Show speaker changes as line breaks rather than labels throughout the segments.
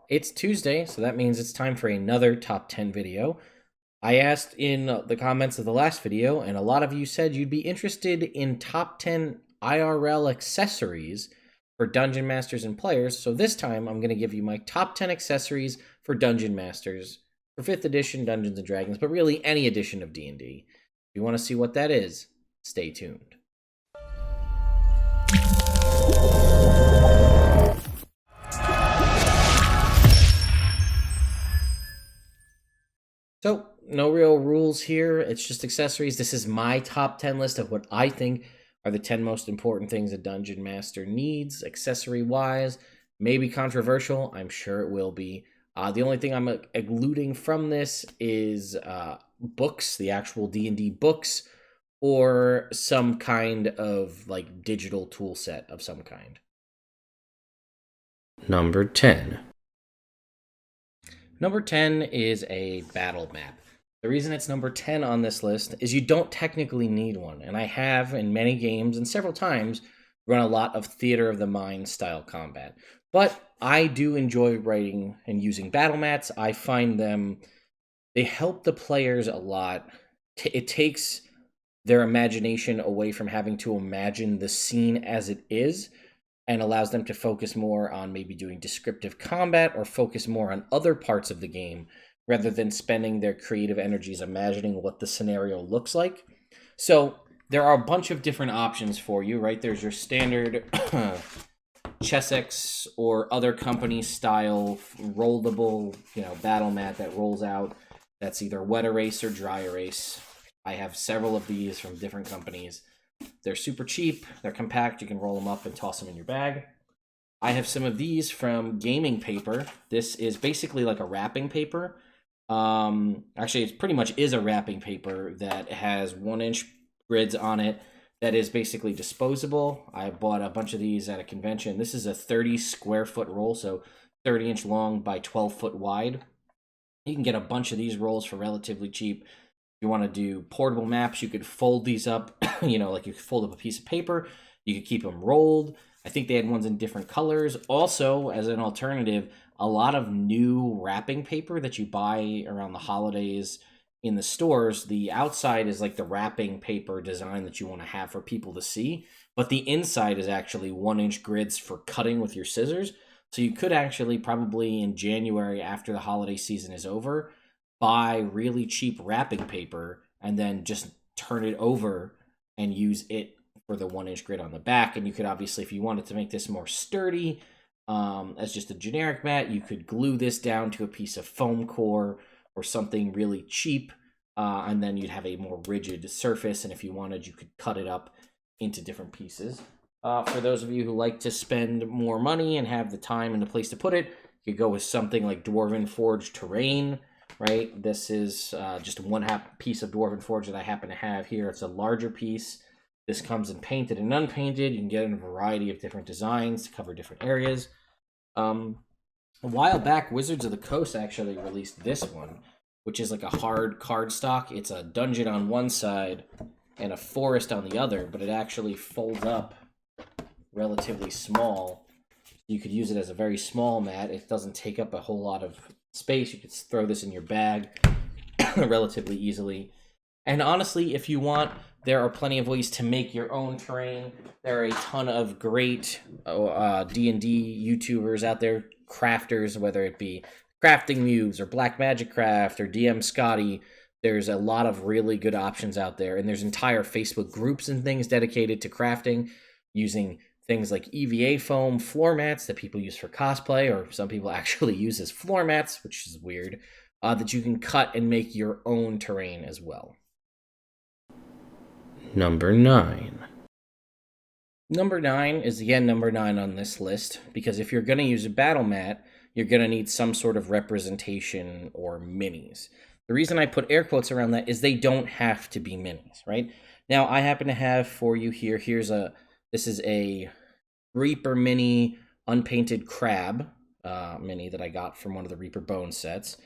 It's Tuesday, so that means it's time for another top 10 video. I asked in the comments of the last video, and a lot of you said you'd be interested in top 10 IRL accessories for Dungeon Masters and players. So this time, I'm going to give you my top 10 accessories for Dungeon Masters for 5th edition Dungeons & Dragons, but really any edition of D&D. If you want to see what that is, stay tuned. So, no real rules here. It's just accessories. This is my top 10 list of what I think are the 10 most important things a Dungeon Master needs, accessory-wise. Maybe controversial. I'm sure it will be. The only thing I'm eluding from this is books, the actual D&D books, or some kind of like digital tool set of some kind. Number 10. Number 10 is a battle map. The reason it's number 10 on this list is you don't technically need one, and I have in many games and several times run a lot of theater of the mind style combat. But I do enjoy writing and using battle mats. I find they help the players a lot. It takes their imagination away from having to imagine the scene as it is, and allows them to focus more on maybe doing descriptive combat or focus more on other parts of the game rather than spending their creative energies imagining what the scenario looks like. So there are a bunch of different options for you, right? There's your standard Chessex or other company style rollable, battle mat that rolls out. That's either wet erase or dry erase. I have several of these from different companies. They're super cheap, they're compact, you can roll them up and toss them in your bag. I have some of these from Gaming Paper. This is basically like a wrapping paper. Actually, it pretty much is a wrapping paper that has 1-inch grids on it that is basically disposable. I bought a bunch of these at a convention. This is a 30 square foot roll, so 30-inch long by 12 foot wide. You can get a bunch of these rolls for relatively cheap. If you want to do portable maps, you could fold these up, like you could fold up a piece of paper. You could keep them rolled. I think they had ones in different colors. Also, as an alternative, a lot of new wrapping paper that you buy around the holidays in the stores, the outside is like the wrapping paper design that you want to have for people to see, but the inside is actually 1-inch grids for cutting with your scissors. So you could actually probably in January after the holiday season is over, buy really cheap wrapping paper and then just turn it over and use it for the 1-inch grid on the back. And you could obviously, if you wanted to make this more sturdy as just a generic mat, you could glue this down to a piece of foam core or something really cheap, and then you'd have a more rigid surface. And if you wanted, you could cut it up into different pieces. For those of you who like to spend more money and have the time and the place to put it, you could go with something like Dwarven Forge Terrain. Right, this is just one piece of Dwarven Forge that I happen to have here. It's a larger piece. This comes in painted and unpainted. You can get in a variety of different designs to cover different areas. A while back, Wizards of the Coast actually released this one, which is like a hard cardstock. It's a dungeon on one side and a forest on the other, but it actually folds up relatively small. You could use it as a very small mat. It doesn't take up a whole lot of space. You could throw this in your bag relatively easily. And honestly, if you want, there are plenty of ways to make your own terrain. There are a ton of great D&D YouTubers out there, crafters, whether it be Crafting Muse or Black Magic Craft or DM Scotty. There's a lot of really good options out there, and there's entire Facebook groups and things dedicated to crafting using things like EVA foam floor mats that people use for cosplay, or some people actually use as floor mats, which is weird, that you can cut and make your own terrain as well. Number 9. Number 9 is again number 9 on this list, because if you're going to use a battle mat, you're going to need some sort of representation or minis. The reason I put air quotes around that is they don't have to be minis, right? Now, I happen to have for you here, this is a Reaper Mini Unpainted Crab mini that I got from one of the Reaper Bone sets.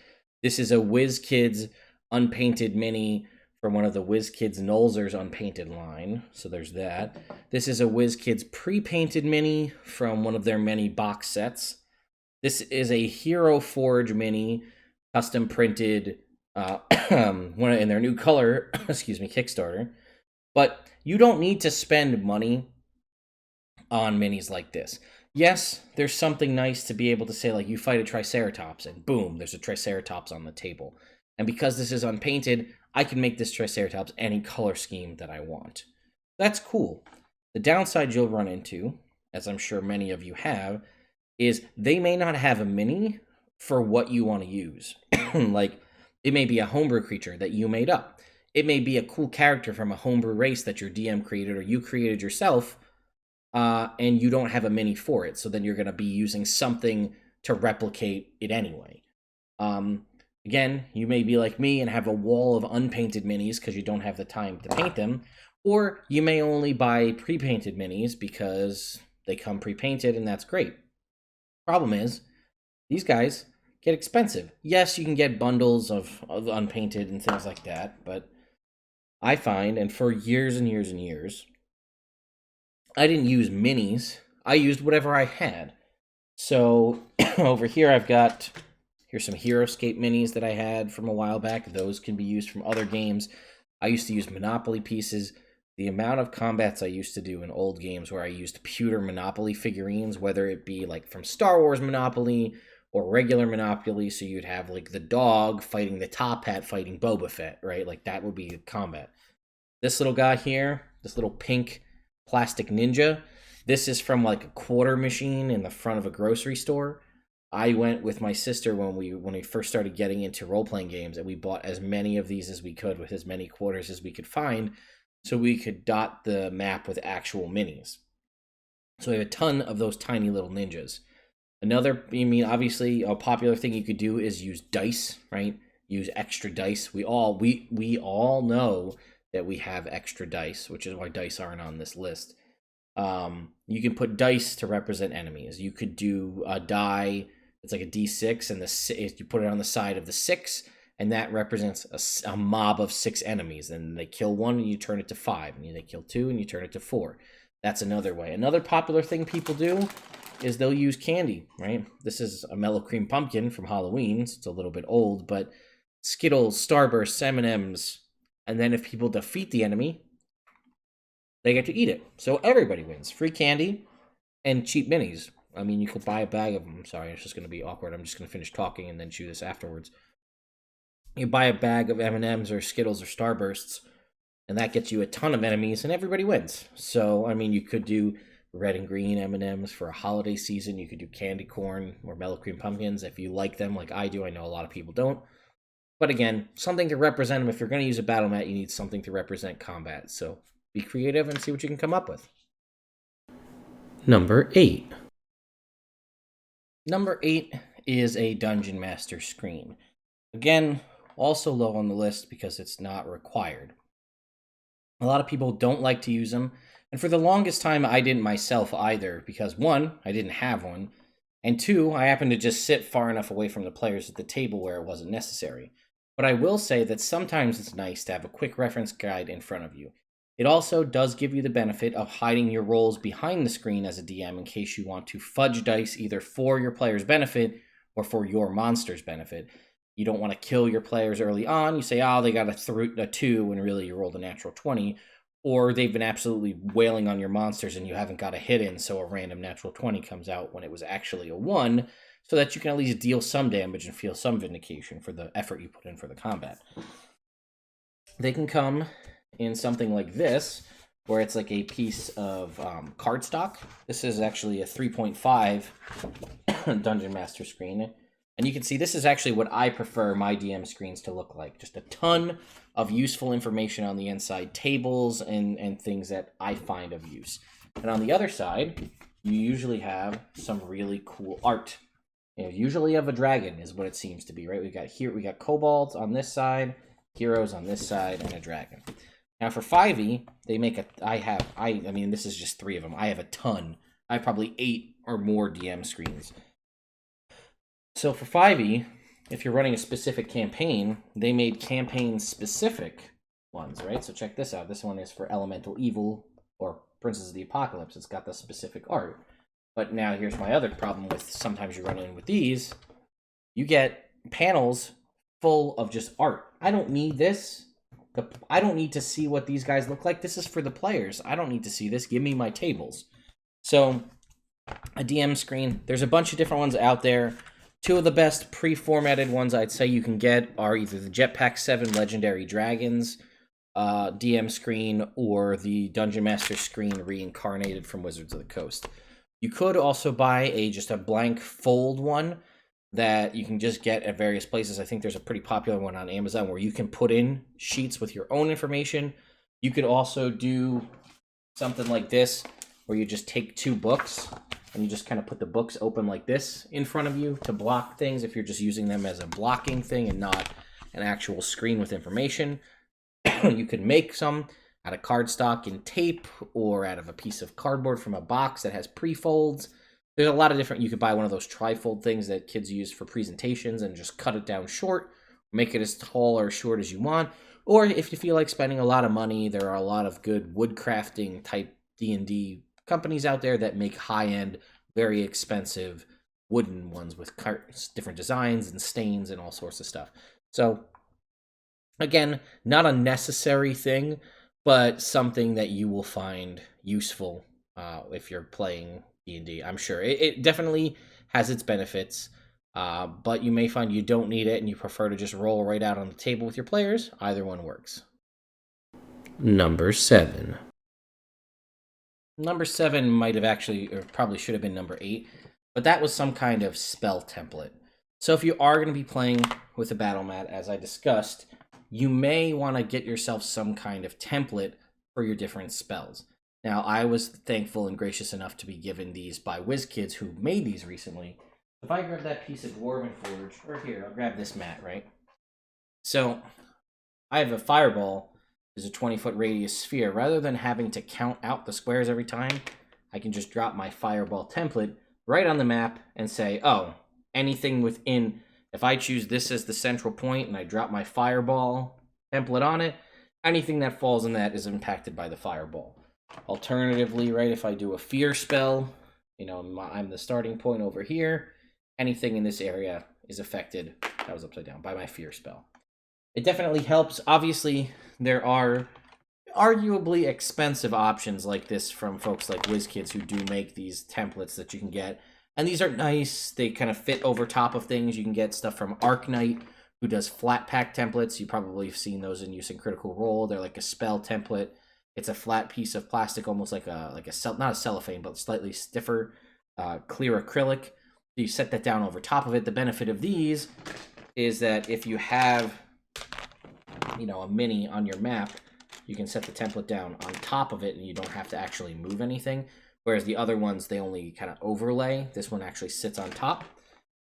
This is a WizKids Unpainted Mini from one of the WizKids Nolzur's Unpainted line, so there's that. This is a WizKids Pre-Painted Mini from one of their many box sets. This is a Hero Forge mini, custom printed, one in their new color, excuse me, Kickstarter. But you don't need to spend money on minis like this. Yes, there's something nice to be able to say, like, you fight a Triceratops, and boom, there's a Triceratops on the table. And because this is unpainted, I can make this Triceratops any color scheme that I want. That's cool. The downside you'll run into, as I'm sure many of you have, is they may not have a mini for what you want to use. Like, it may be a homebrew creature that you made up. It may be a cool character from a homebrew race that your DM created or you created yourself, and you don't have a mini for it. So then you're going to be using something to replicate it anyway. Again, you may be like me and have a wall of unpainted minis because you don't have the time to paint them. Or you may only buy pre-painted minis because they come pre-painted, and that's great. Problem is, these guys get expensive. Yes, you can get bundles of unpainted and things like that, but I find, and for years and years and years, I didn't use minis. I used whatever I had. So over here here's some Heroescape minis that I had from a while back. Those can be used from other games. I used to use Monopoly pieces. The amount of combats I used to do in old games where I used pewter Monopoly figurines, whether it be like from Star Wars Monopoly or regular Monopoly, so you'd have like the dog fighting the Top Hat fighting Boba Fett, right? Like that would be the combat. This little guy here, this little pink plastic ninja, this is from like a quarter machine in the front of a grocery store. I went with my sister when we first started getting into role-playing games, and we bought as many of these as we could with as many quarters as we could find, so we could dot the map with actual minis. So we have a ton of those tiny little ninjas. Obviously, a popular thing you could do is use dice, right? Use extra dice. We all know that we have extra dice, which is why dice aren't on this list. You can put dice to represent enemies. You could do a die. It's like a D6, and you put it on the side of the 6, and that represents a mob of 6 enemies. And they kill 1, and you turn it to 5. And they kill 2, and you turn it to 4. That's another way. Another popular thing people do is they'll use candy, right? This is a Mellow Cream Pumpkin from Halloween. So it's a little bit old, but Skittles, Starbursts, M&Ms, and then if people defeat the enemy, they get to eat it. So everybody wins. Free candy and cheap minis. I mean, you could buy a bag of them. Sorry, it's just going to be awkward. I'm just going to finish talking and then chew this afterwards. You buy a bag of M&Ms or Skittles or Starbursts, and that gets you a ton of enemies, and everybody wins. So, I mean, you could do red and green M&Ms for a holiday season. You could do candy corn or Mellow Cream Pumpkins if you like them like I do. I know a lot of people don't. But again, something to represent them. If you're going to use a battle mat, you need something to represent combat. So be creative and see what you can come up with. Number 8. Number 8 is a Dungeon Master screen. Again, also low on the list because it's not required. A lot of people don't like to use them, and for the longest time I didn't myself either, because 1, I didn't have one, and 2, I happened to just sit far enough away from the players at the table where it wasn't necessary. But I will say that sometimes it's nice to have a quick reference guide in front of you. It also does give you the benefit of hiding your rolls behind the screen as a DM in case you want to fudge dice either for your player's benefit or for your monster's benefit. You don't want to kill your players early on. You say, oh, they got a 2 when really you rolled a natural 20. Or they've been absolutely wailing on your monsters and you haven't got a hit in, so a random natural 20 comes out when it was actually a 1, so that you can at least deal some damage and feel some vindication for the effort you put in for the combat. They can come in something like this, where it's like a piece of cardstock. This is actually a 3.5 Dungeon Master screen. And you can see this is actually what I prefer my DM screens to look like. Just a ton of useful information on the inside, tables and things that I find of use. And on the other side, you usually have some really cool art. Usually of a dragon is what it seems to be, right? We got kobolds on this side, heroes on this side, and a dragon. Now for 5e, they make this is just 3 of them. I have a ton. I have probably 8 or more DM screens. So for 5e, if you're running a specific campaign, they made campaign-specific ones, right? So check this out. This one is for Elemental Evil or Princess of the Apocalypse. It's got the specific art. But now here's my other problem with sometimes you run in with these. You get panels full of just art. I don't need this. I don't need to see what these guys look like. This is for the players. I don't need to see this. Give me my tables. So a DM screen, there's a bunch of different ones out there. Two of the best pre-formatted ones I'd say you can get are either the Jetpack 7 Legendary Dragons DM screen or the Dungeon Master screen reincarnated from Wizards of the Coast. You could also buy just a blank fold one that you can just get at various places. I think there's a pretty popular one on Amazon where you can put in sheets with your own information. You could also do something like this where you just take two books and you just kind of put the books open like this in front of you to block things if you're just using them as a blocking thing and not an actual screen with information. You could make some out of cardstock and tape or out of a piece of cardboard from a box that has pre-folds. There's a lot of different, you could buy one of those tri-fold things that kids use for presentations and just cut it down short, make it as tall or short as you want. Or if you feel like spending a lot of money, there are a lot of good wood crafting type D&D companies out there that make high-end, very expensive wooden ones with different designs and stains and all sorts of stuff. So again, not a necessary thing, but something that you will find useful if you're playing D&D. I'm sure it definitely has its benefits, but you may find you don't need it and you prefer to just roll right out on the table with your players. Either one works. Number 7. Number 7 might have actually, or probably should have been number 8, but that was some kind of spell template. So if you are going to be playing with a Battlemat, as I discussed, you may want to get yourself some kind of template for your different spells. Now, I was thankful and gracious enough to be given these by WizKids who made these recently. If I grab that piece of Dwarven Forge, or here, I'll grab this mat, right? So, I have a fireball, is a 20-foot radius sphere. Rather than having to count out the squares every time, I can just drop my fireball template right on the map and say, oh, anything within, if I choose this as the central point and I drop my fireball template on it, anything that falls in that is impacted by the fireball. Alternatively, right, if I do a fear spell, you know, I'm the starting point over here, anything in this area is affected, that was upside down, by my fear spell. It definitely helps. Obviously, there are arguably expensive options like this from folks like WizKids who do make these templates that you can get. And these are nice. They kind of fit over top of things. You can get stuff from Arknight, who does flat pack templates. You probably have seen those in use in Critical Role. They're like a spell template. It's a flat piece of plastic, almost like a not a cellophane, but slightly stiffer, clear acrylic. You set that down over top of it. The benefit of these is that if you have, you know, a mini on your map, you can set the template down on top of it and you don't have to actually move anything. Whereas the other ones, they only kind of overlay. This one actually sits on top,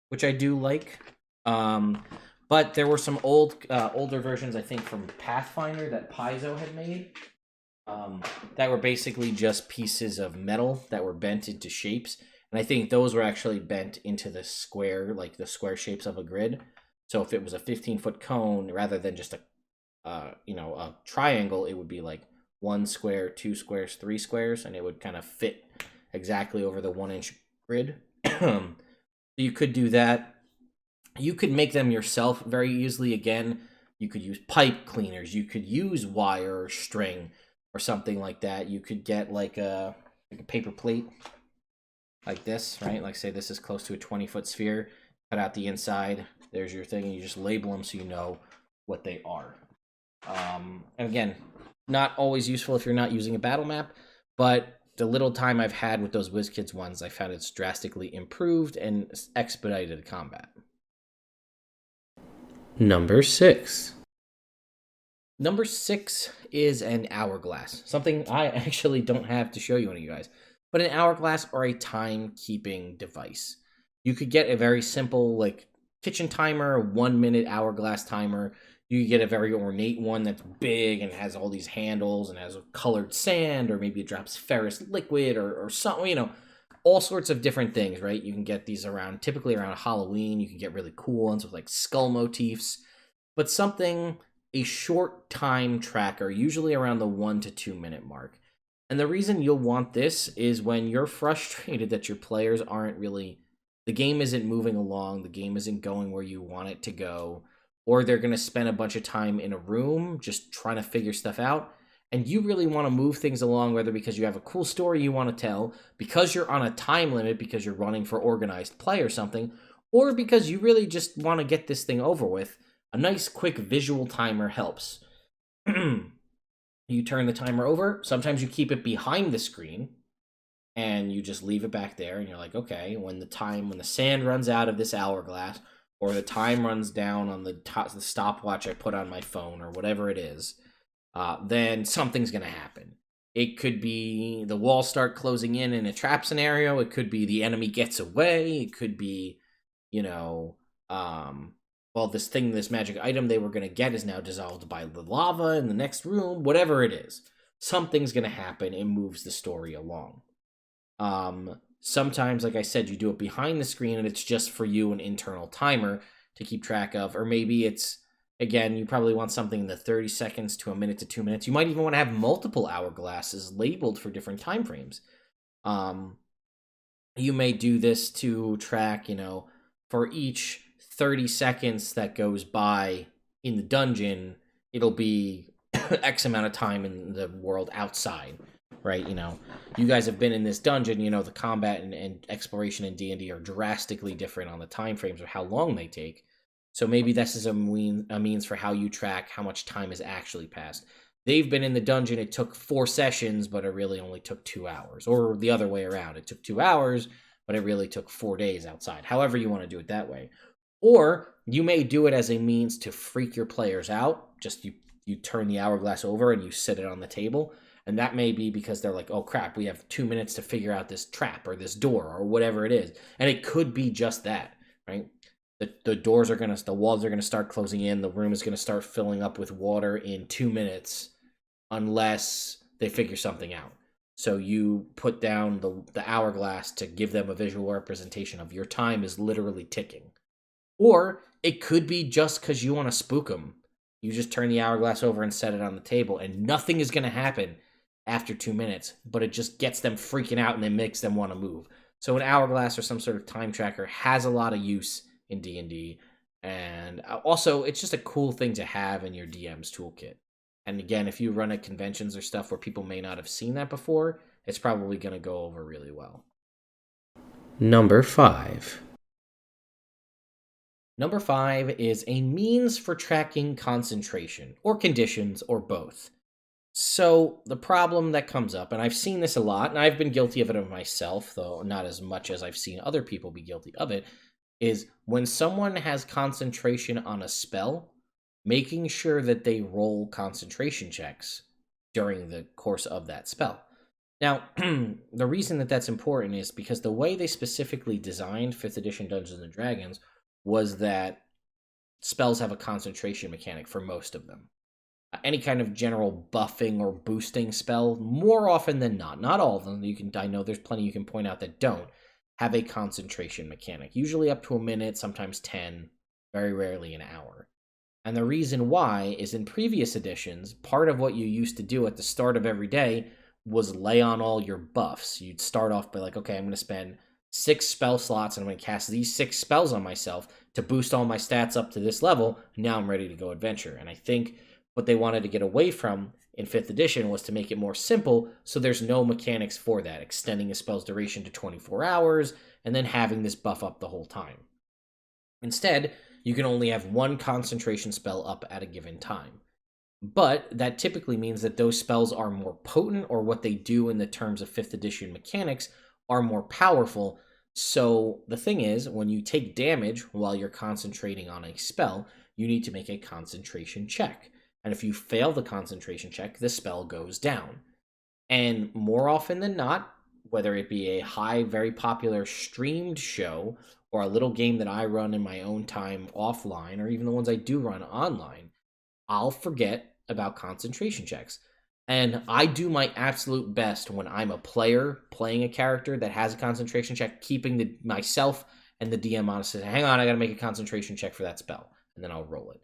which I do like. But there were some older versions, I think, from Pathfinder that Paizo had made that were basically just pieces of metal that were bent into shapes. And I think those were actually bent into the square, like the square shapes of a grid. So if it was a 15-foot cone, rather than just a triangle, it would be like 1 square, 2 squares, 3 squares, and it would kind of fit exactly over the 1-inch grid. So you could do that. You could make them yourself very easily. Again, you could use pipe cleaners. You could use wire or string or something like that. You could get like a paper plate like this, right? Like say this is close to a 20-foot sphere. Cut out the inside. There's your thing, and you just label them so you know what they are. And again, not always useful if you're not using a battle map, but the little time I've had with those WizKids ones, I found it's drastically improved and expedited combat. Number 6. Number 6 is an hourglass. Something I actually don't have to show you any of you guys, but an hourglass or a timekeeping device. You could get a very simple, like, kitchen timer, 1-minute hourglass timer. You get a very ornate one that's big and has all these handles and has colored sand, or maybe it drops ferrous liquid or something, you know, all sorts of different things, right? You can get these typically around Halloween. You can get really cool ones with like skull motifs, but something, a short time tracker, usually around the 1 to 2 minute mark. And the reason you'll want this is when you're frustrated that your players aren't really, the game isn't moving along, the game isn't going where you want it to go, or they're going to spend a bunch of time in a room just trying to figure stuff out. And you really want to move things along, whether because you have a cool story you want to tell, because you're on a time limit, because you're running for organized play or something, or because you really just want to get this thing over with. A nice quick visual timer helps. You turn the timer over. Sometimes you keep it behind the screen and you just leave it back there. And you're like, okay, when the sand runs out of this hourglass, or the time runs down on the stopwatch I put on my phone, or whatever it is, then something's going to happen. It could be the walls start closing in a trap scenario. It could be the enemy gets away. It could be, well, this magic item they were going to get is now dissolved by the lava in the next room. Whatever it is, something's going to happen. It moves the story along. Sometimes, like I said, you do it behind the screen and it's just for you an internal timer to keep track of. Or maybe it's, again, you probably want something in the 30 seconds to a minute to 2 minutes. You might even want to have multiple hourglasses labeled for different time frames. You may do this to track, for each 30 seconds that goes by in the dungeon, it'll be X amount of time in the world outside, right? You guys have been in this dungeon, the combat and exploration in D&D are drastically different on the time frames of how long they take. So maybe this is a means for how you track how much time has actually passed. They've been in the dungeon, it took 4 sessions, but it really only took 2 hours. Or the other way around, it took 2 hours, but it really took 4 days outside. However you want to do it that way. Or you may do it as a means to freak your players out. Just you turn the hourglass over and you sit it on the table. And that may be because they're like, oh crap, we have 2 minutes to figure out this trap or this door or whatever it is. And it could be just that, right? The walls are going to start closing in. The room is going to start filling up with water in 2 minutes unless they figure something out. So you put down the hourglass to give them a visual representation of your time is literally ticking. Or it could be just because you want to spook them. You just turn the hourglass over and set it on the table, and nothing is going to happen after 2 minutes, but it just gets them freaking out and it makes them want to move. So an hourglass or some sort of time tracker has a lot of use in D&D, and also it's just a cool thing to have in your DM's toolkit. And again, if you run at conventions or stuff where people may not have seen that before, it's probably going to go over really well. Number 5. Number 5 is a means for tracking concentration, or conditions, or both. So the problem that comes up, and I've seen this a lot, and I've been guilty of it myself, though not as much as I've seen other people be guilty of it, is when someone has concentration on a spell, making sure that they roll concentration checks during the course of that spell. Now, the reason that that's important is because the way they specifically designed 5th edition Dungeons & Dragons was that spells have a concentration mechanic for most of them. Any kind of general buffing or boosting spell, more often than not all of them, I know there's plenty you can point out that don't, have a concentration mechanic, usually up to a minute, sometimes 10, very rarely an hour. And the reason why is in previous editions, part of what you used to do at the start of every day was lay on all your buffs. You'd start off by like, okay, I'm going to spend 6 spell slots and I'm going to cast these 6 spells on myself to boost all my stats up to this level. Now I'm ready to go adventure. And I think what they wanted to get away from in 5th edition was to make it more simple, so there's no mechanics for that, extending a spell's duration to 24 hours and then having this buff up the whole time. Instead, you can only have 1 concentration spell up at a given time. But that typically means that those spells are more potent, or what they do in the terms of 5th edition mechanics are more powerful. So the thing is, when you take damage while you're concentrating on a spell, you need to make a concentration check. And if you fail the concentration check, the spell goes down. And more often than not, whether it be a high, very popular streamed show, or a little game that I run in my own time offline, or even the ones I do run online, I'll forget about concentration checks. And I do my absolute best when I'm a player playing a character that has a concentration check, keeping myself and the DM honest. Hang on, I gotta make a concentration check for that spell, and then I'll roll it.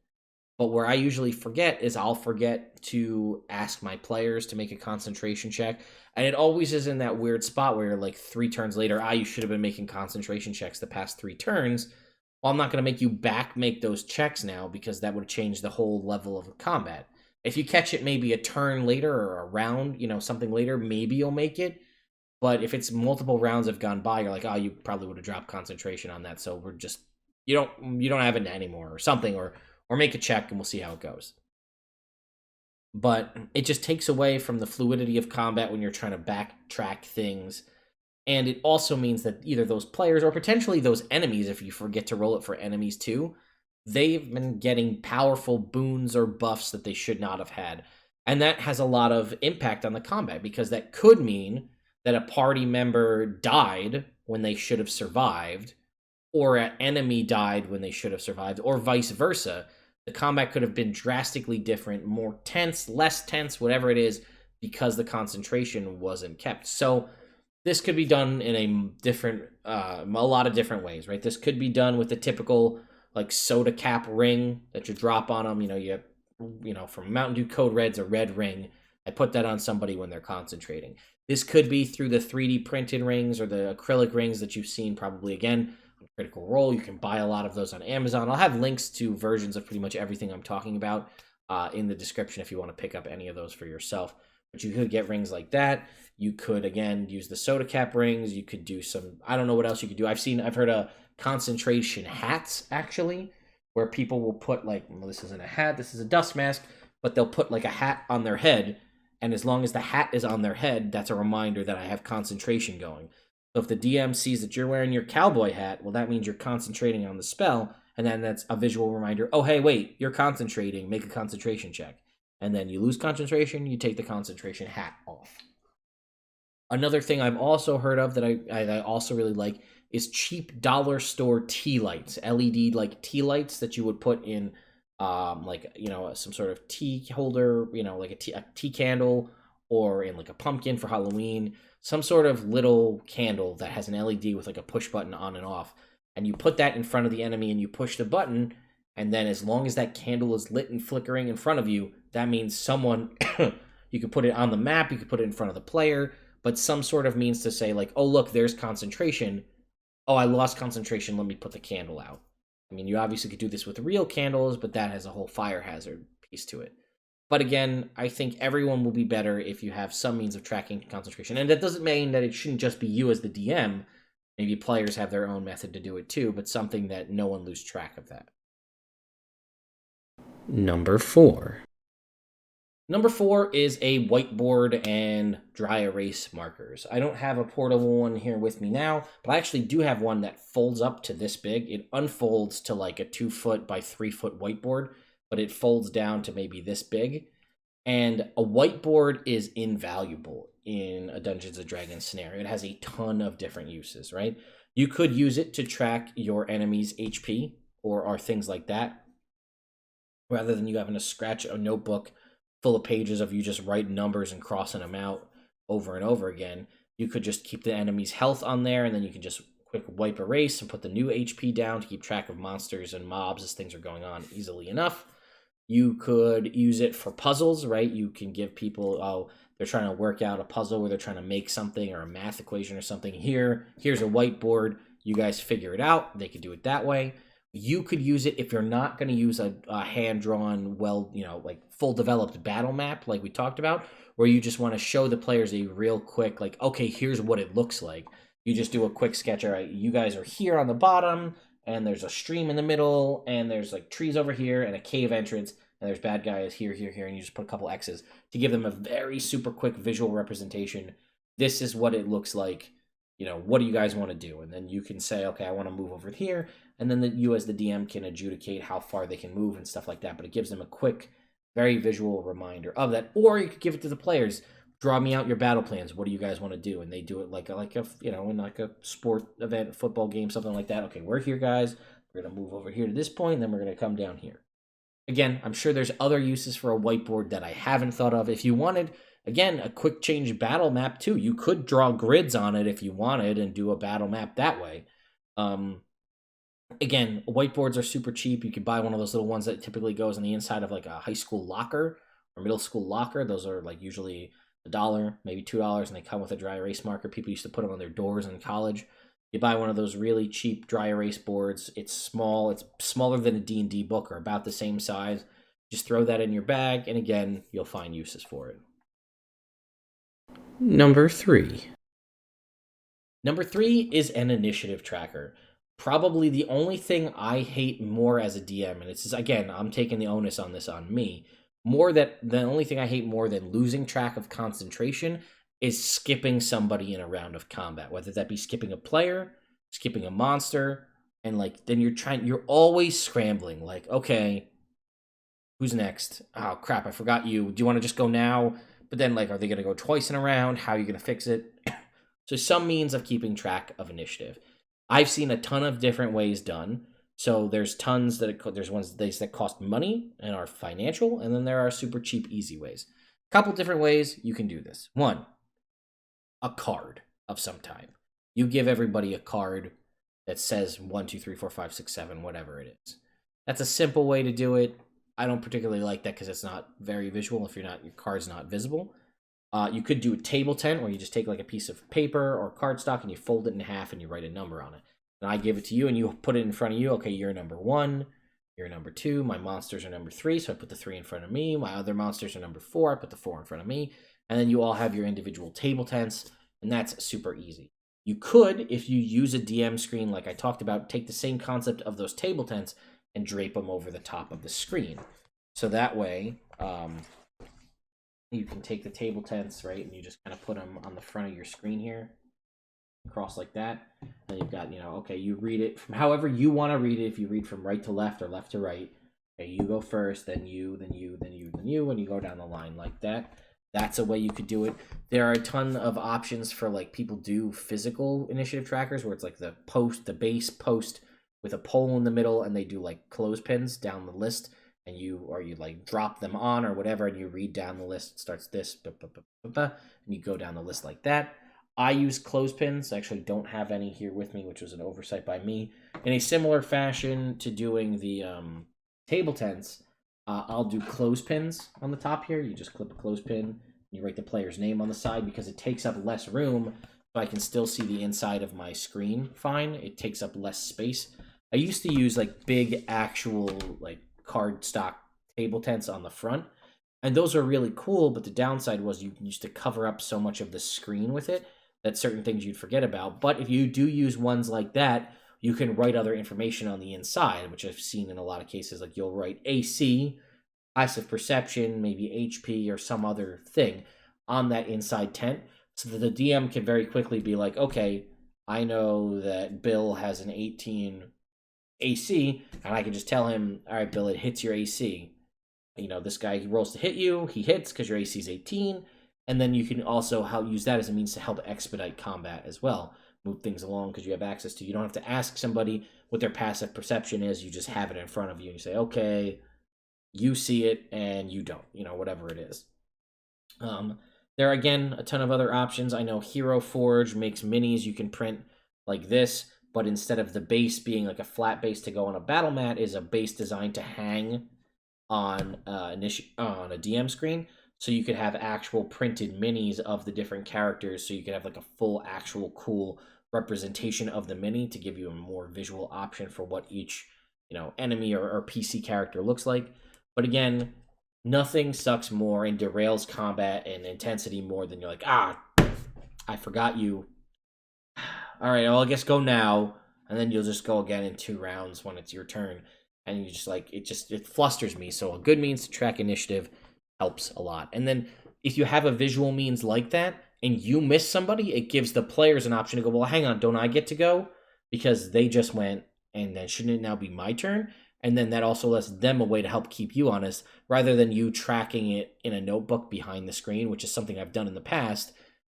But where I usually forget is I'll forget to ask my players to make a concentration check. And it always is in that weird spot where like 3 turns later, you should have been making concentration checks the past 3 turns. Well, I'm not going to make you make those checks now because that would change the whole level of combat. If you catch it maybe a turn later or a round, something later, maybe you'll make it. But if it's multiple rounds have gone by, you're like, you probably would have dropped concentration on that. So we're just, you don't have it anymore or something, or make a check and we'll see how it goes. But it just takes away from the fluidity of combat when you're trying to backtrack things. And it also means that either those players or potentially those enemies, if you forget to roll it for enemies too, they've been getting powerful boons or buffs that they should not have had. And that has a lot of impact on the combat because that could mean that a party member died when they should have survived, or an enemy died when they should have survived, or vice versa. The combat could have been drastically different, more tense, less tense, whatever it is, because the concentration wasn't kept. So this could be done in a lot of different ways, right? This could be done with the typical like soda cap ring that you drop on them. From Mountain Dew Code Red's a red ring. I put that on somebody when they're concentrating. This could be through the 3D printed rings or the acrylic rings that you've seen probably again on Critical Role. You can buy a lot of those on Amazon. I'll have links to versions of pretty much everything I'm talking about in the description if you want to pick up any of those for yourself. But you could get rings like that. You could, again, use the soda cap rings. You could do some, I don't know what else you could do. I've heard of concentration hats, actually, where people will put this isn't a hat, this is a dust mask, but they'll put like a hat on their head. And as long as the hat is on their head, that's a reminder that I have concentration going. So if the DM sees that you're wearing your cowboy hat, well, that means you're concentrating on the spell. And then that's a visual reminder, oh, hey, wait, you're concentrating, make a concentration check. And then you lose concentration, you take the concentration hat off. Another thing I've also heard of that I also really like is cheap dollar store tea lights, LED like tea lights that you would put in some sort of tea holder, like a tea candle, or in like a pumpkin for Halloween, some sort of little candle that has an LED with like a push button on and off. And you put that in front of the enemy and you push the button. And then as long as that candle is lit and flickering in front of you, that means someone, you could put it on the map, you could put it in front of the player, but some sort of means to say like, oh, look, there's concentration. Oh, I lost concentration. Let me put the candle out. I mean, you obviously could do this with real candles, but that has a whole fire hazard piece to it. But again, I think everyone will be better if you have some means of tracking concentration. And that doesn't mean that it shouldn't just be you as the DM. Maybe players have their own method to do it too, but something that no one lose track of that. Number 4. Number 4 is a whiteboard and dry erase markers. I don't have a portable one here with me now, but I actually do have one that folds up to this big. It unfolds to like a 2-foot by 3-foot whiteboard, but it folds down to maybe this big. And a whiteboard is invaluable in a Dungeons & Dragons scenario. It has a ton of different uses, right? You could use it to track your enemy's HP or things like that, rather than you having to scratch a notebook full of pages of you just writing numbers and crossing them out over and over again. You could just keep the enemy's health on there, and then you can just quick wipe erase and put the new HP down to keep track of monsters and mobs as things are going on easily enough. You could use it for puzzles, right? You can give people, they're trying to work out a puzzle where they're trying to make something or a math equation or something. Here's a whiteboard. You guys figure it out. They could do it that way. You could use it if you're not going to use a hand-drawn, like full-developed battle map like we talked about, where you just want to show the players a real quick, like, okay, here's what it looks like. You just do a quick sketch. All right, you guys are here on the bottom, and there's a stream in the middle, and there's like trees over here, and a cave entrance, and there's bad guys here, and you just put a couple X's to give them a very super quick visual representation. This is what it looks like. What do you guys want to do? And then you can say, okay, I want to move over here. And then you as the DM can adjudicate how far they can move and stuff like that. But it gives them a quick, very visual reminder of that. Or you could give it to the players. Draw me out your battle plans. What do you guys want to do? And they do it like a in like a sport event, football game, something like that. Okay, we're here, guys. We're going to move over here to this point, and then we're going to come down here. Again, I'm sure there's other uses for a whiteboard that I haven't thought of. If you wanted, again, a quick change battle map too. You could draw grids on it if you wanted and do a battle map that way. Again, whiteboards are super cheap. You could buy one of those little ones that typically goes on the inside of like a high school locker or middle school locker. Those are like usually $1, maybe $2, and they come with a dry erase marker. People used to put them on their doors in college. You buy one of those really cheap dry erase boards. It's small. It's smaller than a D&D book or about the same size. Just throw that in your bag, and again, you'll find uses for it. Number 3. Number 3 is an initiative tracker. Probably the only thing I hate more as a DM, and it's just, again, I'm taking the onus on this on me, the only thing I hate more than losing track of concentration is skipping somebody in a round of combat, whether that be skipping a player, skipping a monster, and like then you're always scrambling, like, okay, who's next? Oh crap, I forgot you. Do you want to just go now? But then, like, are they going to go twice in a round? How are you going to fix it? So some means of keeping track of initiative. I've seen a ton of different ways done. So there's tons there's ones that cost money and are financial, and then there are super cheap, easy ways. A couple different ways you can do this. One, a card of some type. You give everybody a card that says 1, 2, 3, 4, 5, 6, 7, whatever it is. That's a simple way to do it. I don't particularly like that because it's not very visual if your card's not visible. You could do a table tent where you just take like a piece of paper or cardstock and you fold it in half and you write a number on it. And I give it to you and you put it in front of you. Okay, you're number 1. You're number 2. My monsters are number 3, so I put the 3 in front of me. My other monsters are number 4. I put the 4 in front of me. And then you all have your individual table tents, and that's super easy. You could, if you use a DM screen like I talked about, take the same concept of those table tents and drape them over the top of the screen. So that way, you can take the table tents, right, and you just kind of put them on the front of your screen here, across like that. And you've got, okay, you read it from however you want to read it. If you read from right to left or left to right, okay, you go first, then you, then you, then you, then you, and you go down the line like that. That's a way you could do it. There are a ton of options for, like, people do physical initiative trackers where it's like the base post with a pole in the middle, and they do like clothespins down the list, and you like drop them on or whatever, and you read down the list. It starts this, and you go down the list like that. I use clothespins. I actually don't have any here with me, which was an oversight by me. In a similar fashion to doing the table tents, I'll do clothespins on the top here. You just clip a clothespin, you write the player's name on the side because it takes up less room, so I can still see the inside of my screen fine. It takes up less space. I used to use like big actual like cardstock table tents on the front, and those are really cool, but the downside was you used to cover up so much of the screen with it that certain things you'd forget about. But if you do use ones like that, you can write other information on the inside, which I've seen in a lot of cases. Like you'll write AC, passive perception, maybe HP, or some other thing on that inside tent, so that the DM can very quickly be like, okay, I know that Bill has an 18 AC, and I can just tell him, all right, Bill, it hits your AC. This guy, he rolls to hit you, he hits because your AC is 18, and then you can also use that as a means to help expedite combat as well. Move things along because you have access to. You don't have to ask somebody what their passive perception is. You just have it in front of you, and you say, okay, you see it, and you don't. Whatever it is. There are, again, a ton of other options. I know Hero Forge makes minis you can print like this, but instead of the base being like a flat base to go on a battle mat, is a base designed to hang on on a DM screen. So you could have actual printed minis of the different characters, so you could have like a full actual cool representation of the mini to give you a more visual option for what each enemy or PC character looks like. But again, nothing sucks more and derails combat and intensity more than you're like, I forgot you. All right, well, I guess go now, and then you'll just go again in 2 rounds when it's your turn, and you just like it flusters me. So a good means to track initiative helps a lot. And then if you have a visual means like that and you miss somebody, it gives the players an option to go, well, hang on, don't I get to go because they just went, and then shouldn't it now be my turn? And then that also lets them a way to help keep you honest, rather than you tracking it in a notebook behind the screen, which is something I've done in the past.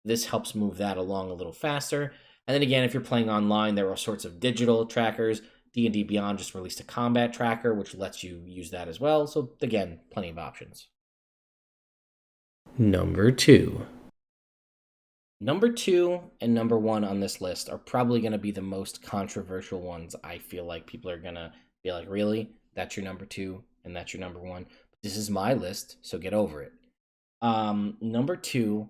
This helps move that along a little faster. And then again, if you're playing online, there are all sorts of digital trackers. D&D Beyond just released a combat tracker, which lets you use that as well. So again, plenty of options. Number 2. Number 2 and number 1 on this list are probably going to be the most controversial ones. I feel like people are going to be like, really? That's your number 2 and that's your number 1? This is my list, so get over it. Number 2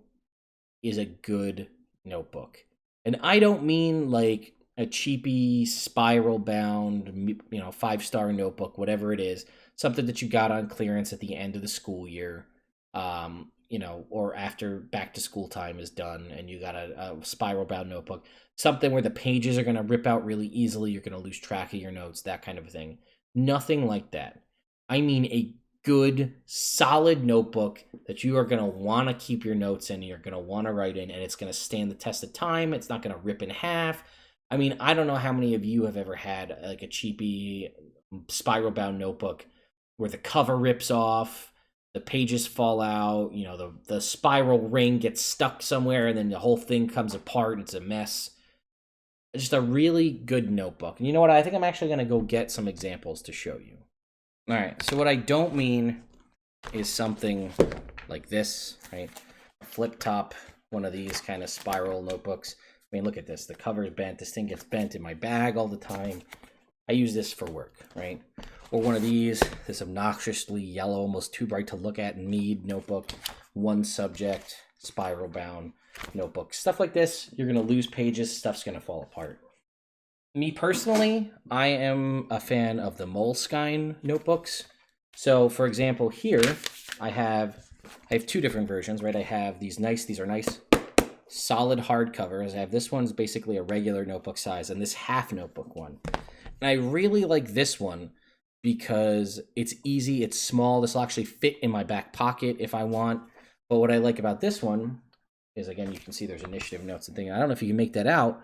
is a good notebook. And I don't mean like a cheapy spiral bound, 5-star notebook, whatever it is, something that you got on clearance at the end of the school year. Or after back to school time is done and you got a spiral bound notebook, something where the pages are going to rip out really easily, you're going to lose track of your notes, that kind of thing. Nothing like that. I mean a good, solid notebook that you are going to want to keep your notes in, you're going to want to write in, and it's going to stand the test of time. It's not going to rip in half. I mean, I don't know how many of you have ever had like a cheapy spiral bound notebook where the cover rips off, the pages fall out, the spiral ring gets stuck somewhere, and then the whole thing comes apart. It's a mess. It's just a really good notebook. And you know what? I think I'm actually going to go get some examples to show you. All right, so what I don't mean is something like this, right? A flip top, one of these kind of spiral notebooks. I mean, look at this. The cover is bent. This thing gets bent in my bag all the time. I use this for work, right? Or one of these, this obnoxiously yellow, almost too bright to look at Mead notebook, one subject, spiral bound notebook. Stuff like this, you're going to lose pages. Stuff's going to fall apart. Me personally, I am a fan of the Moleskine notebooks. So, for example, here I have 2 different versions, right? I have these are nice, solid hardcovers. I have this one's basically a regular notebook size, and this half notebook one. And I really like this one because it's easy, it's small. This will actually fit in my back pocket if I want. But what I like about this one is, again, you can see there's initiative notes and things. I don't know if you can make that out,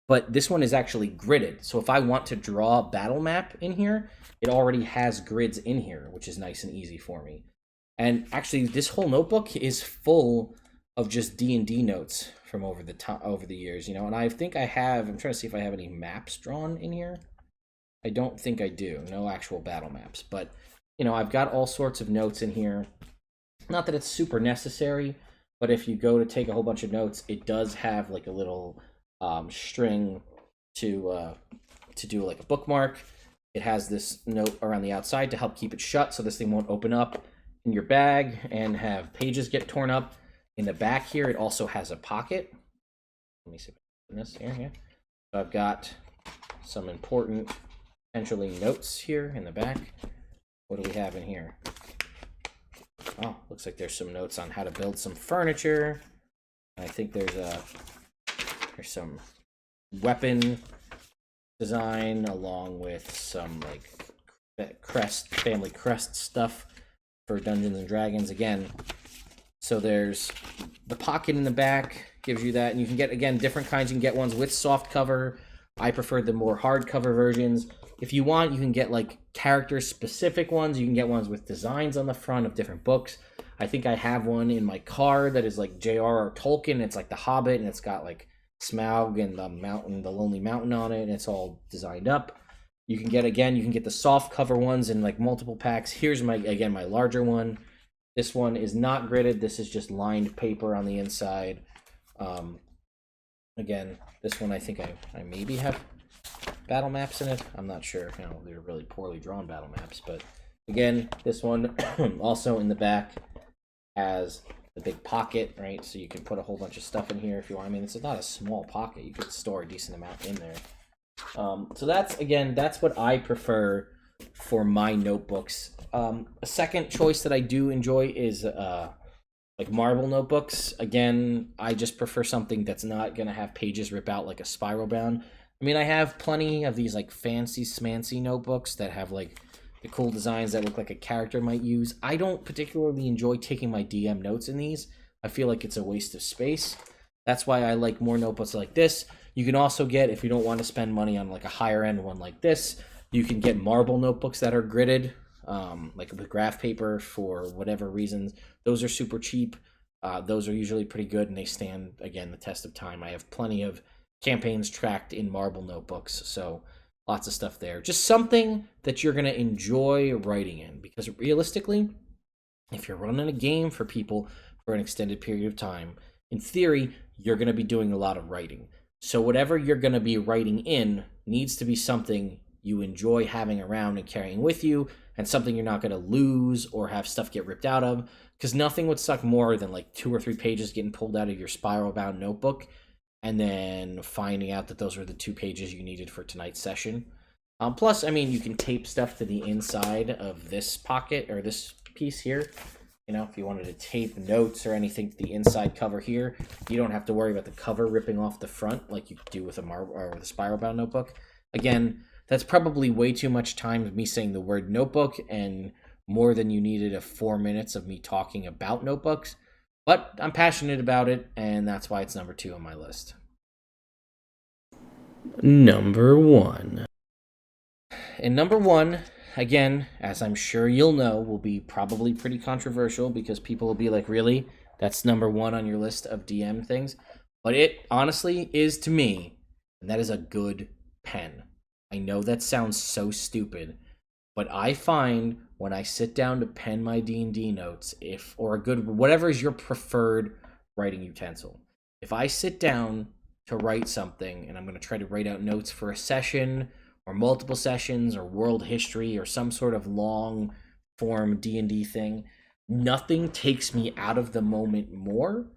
but this one is actually gridded. So if I want to draw a battle map in here, it already has grids in here, which is nice and easy for me. And actually, this whole notebook is full of just D&D notes from over the years, And I think I have. I'm trying to see if I have any maps drawn in here. I don't think I do. No actual battle maps, but I've got all sorts of notes in here. Not that it's super necessary, but if you go to take a whole bunch of notes, it does have like a little string to do like a bookmark. It has this note around the outside to help keep it shut, so this thing won't open up in your bag and have pages get torn up. In the back here, it also has a pocket. Let me see if I can open this here. Yeah. So I've got some important, potentially, notes here in the back. What do we have in here? Oh, looks like there's some notes on how to build some furniture. I think there's some weapon design along with some like family crest stuff for Dungeons and Dragons again. So there's the pocket in the back, gives you that, and you can get, again, different kinds. You can get ones with soft cover. I prefer the more hardcover versions. If you want, you can get like character-specific ones. You can get ones with designs on the front of different books. I think I have one in my car that is like J.R.R. Tolkien. It's like The Hobbit, and it's got like Smaug and the Lonely Mountain on it, and it's all designed up. You can get the soft cover ones in like multiple packs. Here's my larger one. This one is not gridded. This is just lined paper on the inside. Again, this one I think I maybe have battle maps in it. I'm not sure. They're really poorly drawn battle maps. But again, this one also in the back has the big pocket, right? So you can put a whole bunch of stuff in here if you want. I mean, it's not a small pocket. You could store a decent amount in there. So that's what I prefer for my notebooks. A second choice that I do enjoy is like marble notebooks. Again, I just prefer something that's not gonna have pages rip out like a spiral bound. I mean, I have plenty of these like fancy smancy notebooks that have like the cool designs that look like a character might use. I don't particularly enjoy taking my DM notes in these. I feel like it's a waste of space. That's why I like more notebooks like this. You can also get, if you don't want to spend money on like a higher end one like this, you can get marble notebooks that are gridded, like with graph paper for whatever reasons. Those are super cheap. Those are usually pretty good, and they stand, again, the test of time. I have plenty of campaigns tracked in marble notebooks, so lots of stuff there. Just something that you're going to enjoy writing in, because realistically, if you're running a game for people for an extended period of time, in theory, you're going to be doing a lot of writing. So whatever you're going to be writing in needs to be something you enjoy having around and carrying with you, and something you're not going to lose or have stuff get ripped out of, because nothing would suck more than like 2 or 3 pages getting pulled out of your spiral bound notebook and then finding out that those were the 2 pages you needed for tonight's session. Plus, I mean, you can tape stuff to the inside of this pocket or this piece here. You know, if you wanted to tape notes or anything to the inside cover here, you don't have to worry about the cover ripping off the front like you do with a or with a spiral bound notebook. Again, that's probably way too much time of me saying the word notebook and more than you needed of 4 minutes of me talking about notebooks. But I'm passionate about it, and that's why it's number 2 on my list. Number 1. And number 1, again, as I'm sure you'll know, will be probably pretty controversial because people will be like, really? That's number 1 on your list of DM things? But it honestly is to me, and that is a good pen. I know that sounds so stupid, but I find when I sit down to pen my D&D notes, or a good, whatever is your preferred writing utensil, if I sit down to write something and I'm going to try to write out notes for a session or multiple sessions or world history or some sort of long form D&D thing, nothing takes me out of the moment more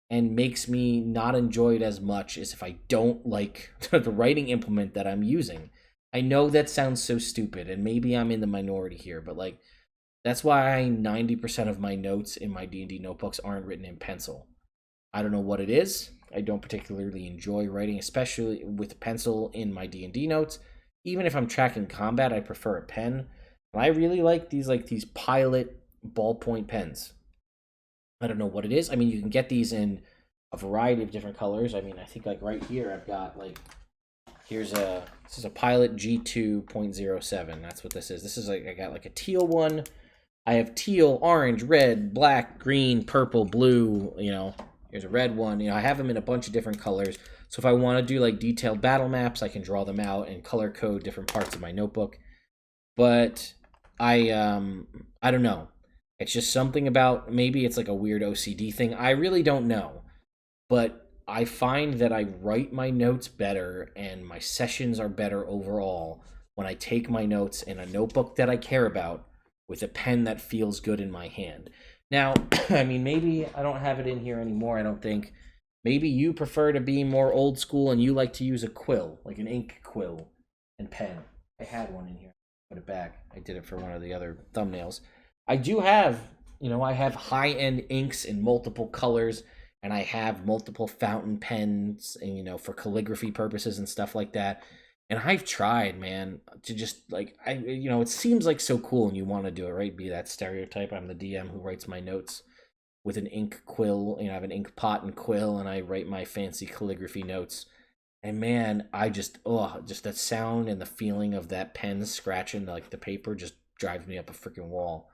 and makes me not enjoy it as much as if I don't like the writing implement that I'm using. I know that sounds so stupid, and maybe I'm in the minority here, but like, that's why 90% of my notes in my D&D notebooks aren't written in pencil. I don't know what it is. I don't particularly enjoy writing, especially with pencil in my D&D notes. Even if I'm tracking combat, I prefer a pen. And I really like these Pilot ballpoint pens. I don't know what it is. I mean, you can get these in a variety of different colors. I mean, I think like right here I've got like, this is a Pilot G2.07. That's what this is. This is like, I got like a teal one. I have teal, orange, red, black, green, purple, blue, you know. Here's a red one. You know, I have them in a bunch of different colors. So if I want to do like detailed battle maps, I can draw them out and color code different parts of my notebook. But I don't know. It's just something about, maybe it's like a weird OCD thing. I really don't know. But I find that I write my notes better and my sessions are better overall when I take my notes in a notebook that I care about with a pen that feels good in my hand. Now, I mean, maybe I don't have it in here anymore, I don't think. Maybe you prefer to be more old school and you like to use a quill, like an ink quill and pen. I had one in here. Put it back. I did it for one of the other thumbnails. I do have, you know, I have high-end inks in multiple colors, and I have multiple fountain pens, and, you know, for calligraphy purposes and stuff like that. And I've tried, man, to just like, you know, it seems like so cool and you want to do it, right? Be that stereotype. I'm the DM who writes my notes with an ink quill. You know, I have an ink pot and quill, and I write my fancy calligraphy notes. And man, I just that sound and the feeling of that pen scratching like the paper just drives me up a freaking wall.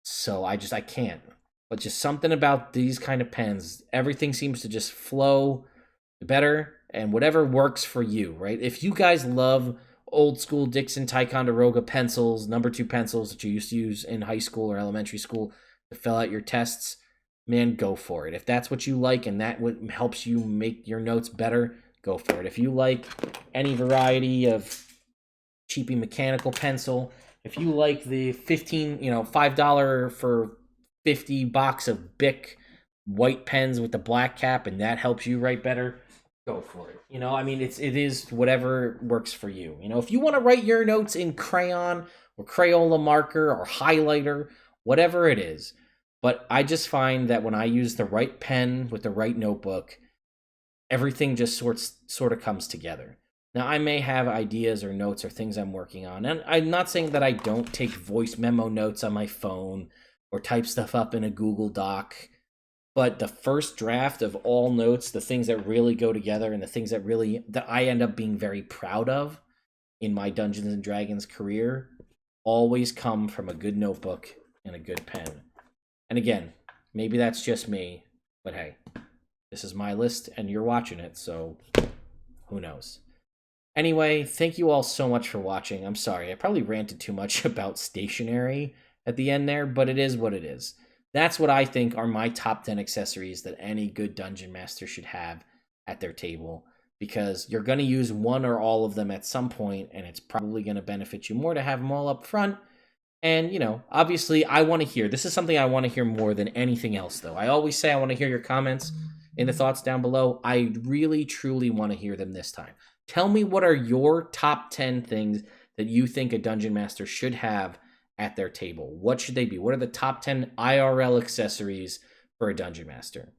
So I can't. But just something about these kind of pens, everything seems to just flow better, and whatever works for you, right? If you guys love old school Dixon Ticonderoga pencils, number 2 pencils that you used to use in high school or elementary school to fill out your tests, man, go for it. If that's what you like and that helps you make your notes better, go for it. If you like any variety of cheapy mechanical pencil, if you like the $5 for 50 box of Bic white pens with the black cap and that helps you write better, go for it. You know, I mean, it is whatever works for you. You know, if you want to write your notes in crayon or Crayola marker or highlighter, whatever it is. But I just find that when I use the right pen with the right notebook, everything just sort of comes together. Now, I may have ideas or notes or things I'm working on, and I'm not saying that I don't take voice memo notes on my phone or type stuff up in a Google Doc, but the first draft of all notes, the things that really go together and the things that I end up being very proud of in my Dungeons and Dragons career always come from a good notebook and a good pen. And again, maybe that's just me, but hey, this is my list and you're watching it, so who knows? Anyway, thank you all so much for watching. I'm sorry, I probably ranted too much about stationery at the end there, but it is what it is. That's what I think are my top 10 accessories that any good dungeon master should have at their table, because you're going to use one or all of them at some point, and it's probably going to benefit you more to have them all up front. And, you know, obviously I want to hear, this is something I want to hear more than anything else, though. I always say I want to hear your comments in the thoughts down below. I really, truly want to hear them this time. Tell me, what are your top 10 things that you think a dungeon master should have at their table? What should they be? What are the top 10 IRL accessories for a dungeon master?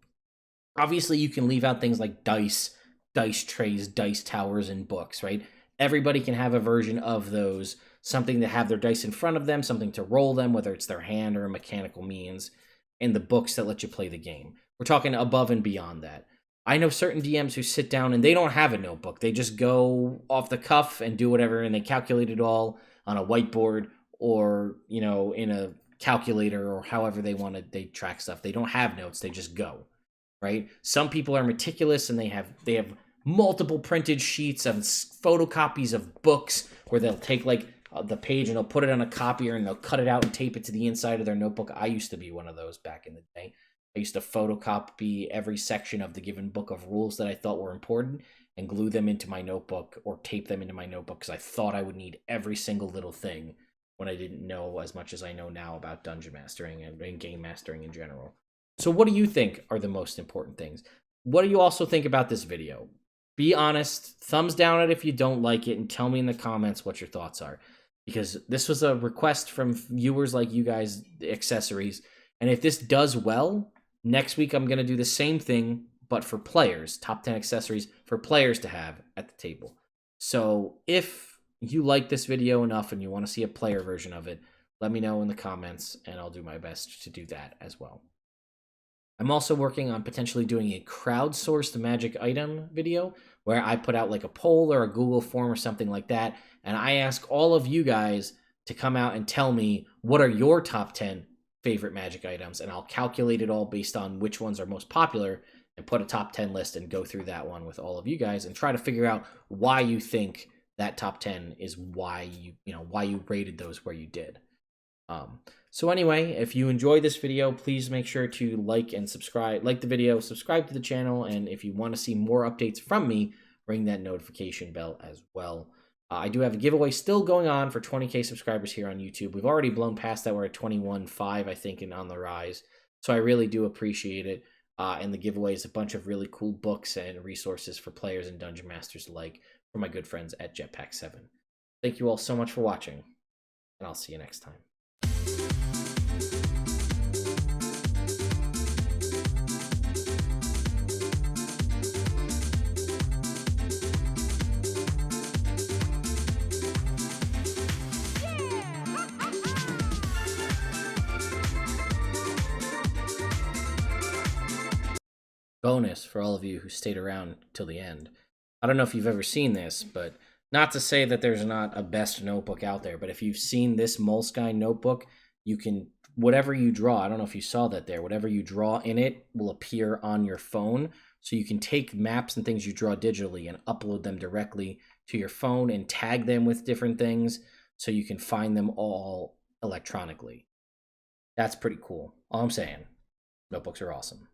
Obviously, you can leave out things like dice trays, dice towers, and books, right? Everybody can have a version of those, something to have their dice in front of them, something to roll them, whether it's their hand or a mechanical means, and the books that let you play the game. We're talking above and beyond that. I know certain DMs who sit down and they don't have a notebook. They just go off the cuff and do whatever, and they calculate it all on a whiteboard or, you know, in a calculator or however they want to, they track stuff. They don't have notes. They just go, right? Some people are meticulous and they have multiple printed sheets of photocopies of books where they'll take like the page and they'll put it on a copier and they'll cut it out and tape it to the inside of their notebook. I used to be one of those back in the day. I used to photocopy every section of the given book of rules that I thought were important and glue them into my notebook or tape them into my notebook because I thought I would need every single little thing when I didn't know as much as I know now about dungeon mastering and game mastering in general. So what do you think are the most important things? What do you also think about this video? Be honest, thumbs down it if you don't like it, and tell me in the comments what your thoughts are. Because this was a request from viewers like you guys, accessories. And if this does well, next week I'm going to do the same thing, but for players. Top 10 accessories for players to have at the table. So if you like this video enough and you want to see a player version of it, let me know in the comments, and I'll do my best to do that as well. I'm also working on potentially doing a crowdsourced magic item video where I put out like a poll or a Google form or something like that, and I ask all of you guys to come out and tell me what are your top 10 favorite magic items, and I'll calculate it all based on which ones are most popular and put a top 10 list and go through that one with all of you guys and try to figure out why you think that top 10 is why you rated those where you did. So anyway, if you enjoyed this video, please make sure to like the video, subscribe to the channel, and if you want to see more updates from me, ring that notification bell as well. I do have a giveaway still going on for 20K subscribers here on YouTube. We've already blown past that. We're at 21.5, I think, and on the rise. So I really do appreciate it. And the giveaway is a bunch of really cool books and resources for players and dungeon masters alike from my good friends at Jetpack 7. Thank you all so much for watching, and I'll see you next time. Bonus for all of you who stayed around till the end. I don't know if you've ever seen this, but not to say that there's not a best notebook out there, but if you've seen this Moleskine notebook, you can, whatever you draw, I don't know if you saw that there, whatever you draw in it will appear on your phone. So you can take maps and things you draw digitally and upload them directly to your phone and tag them with different things so you can find them all electronically. That's pretty cool. All I'm saying, notebooks are awesome.